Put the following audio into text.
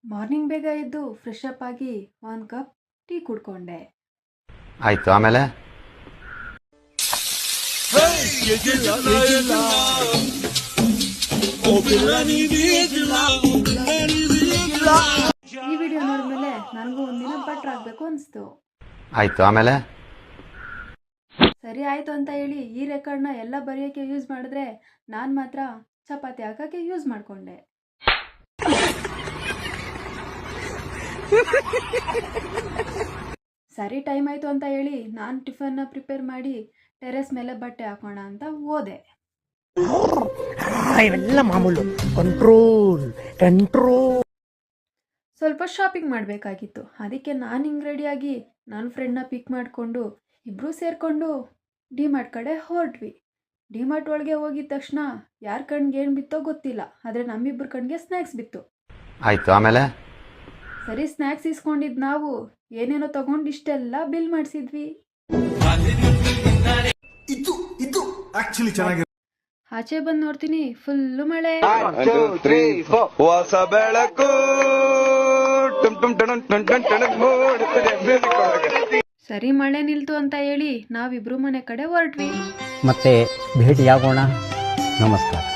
Morning ಬೇಗ ಎದ್ದು fresh up ಆಗಿ ಒಂದು ಕಪ್ ಟೀ ಕುಡ್ಕೊಂಡೆ. ಆಯ್ತು, ಆಮೇಲೆ ಈ ವಿಡಿಯೋ ನೋಡಿದ್ಮೇಲೆ ನನಗೂ ಒಂದಿನ ಬಟ್ರ್ ಆಗ್ಬೇಕು ಅನಿಸ್ತು. ಆಯ್ತು, ಆಮೇಲೆ ಸರಿ ಆಯ್ತು ಅಂತ ಹೇಳಿ ಈ ರೆಕಾರ್ಡ್ನ ಎಲ್ಲ ಬರೆಯೋಕ್ಕೆ ಯೂಸ್ ಮಾಡಿದ್ರೆ ನಾನು ಮಾತ್ರ ಚಪಾತಿ ಹಾಕೋಕ್ಕೆ ಯೂಸ್ ಮಾಡಿಕೊಂಡೆ. ಸರಿ ಟೈಮ್ ಆಯಿತು ಅಂತ ಹೇಳಿ ನಾನು ಟಿಫನ್ನ ಪ್ರಿಪೇರ್ ಮಾಡಿ ಟೆರೆಸ್ ಮೇಲೆ ಬಟ್ಟೆ ಹಾಕೋಣ ಅಂತ ಹೋದೆ. ಇವೆಲ್ಲ ಮಾಮೂಲು. ಕಂಟ್ರೋಲ್. ಸ್ವಲ್ಪ ಶಾಪಿಂಗ್ ಮಾಡಬೇಕಾಗಿತ್ತು. ಅದಕ್ಕೆ ನಾನು ಹಿಂಗೆ ರೆಡಿಯಾಗಿ ನನ್ನ ಫ್ರೆಂಡ್ನ ಪಿಕ್ ಮಾಡಿಕೊಂಡು ಇಬ್ಬರೂ ಸೇರಿಕೊಂಡು ಡಿಮಾರ್ಟ್ ಕಡೆ ಹೊರಟ್ವಿ. ಡಿಮಾರ್ಟ್ ಒಳಗೆ ಹೋಗಿದ ತಕ್ಷಣ ಯಾರ ಕಣ್ಗೆ ಏನು ಬಿತ್ತೋ ಗೊತ್ತಿಲ್ಲ, ಆದರೆ ನಮ್ಮಿಬ್ಬರ ಕಣ್ಗೆ ಸ್ನ್ಯಾಕ್ಸ್ ಬಿತ್ತು. ಆಯ್ತು, ಆಮೇಲೆ ಸರಿ ಸ್ನ್ಯಾಕ್ಸ್ ಇಸ್ಕೊಂಡಿದ್ದು ನಾವು ಏನೇನೋ ತಗೊಂಡು ಇಷ್ಟೆಲ್ಲ ಬಿಲ್ ಮಾಡಿಸಿದ್ವಿ. ಆಚೆ ಬಂದು ನೋಡ್ತೀನಿ ಫುಲ್ಲು ಮಳೆ. ಹೊಸ ಬೆಳಕು ಸರಿ ಮಳೆ ನಿಲ್ತು ಅಂತ ಹೇಳಿ ನಾವಿಬ್ರು ಮನೆ ಕಡೆ ಹೊರಟ್ವಿ. ಮತ್ತೆ ಭೇಟಿಯಾಗೋಣ. ನಮಸ್ಕಾರ.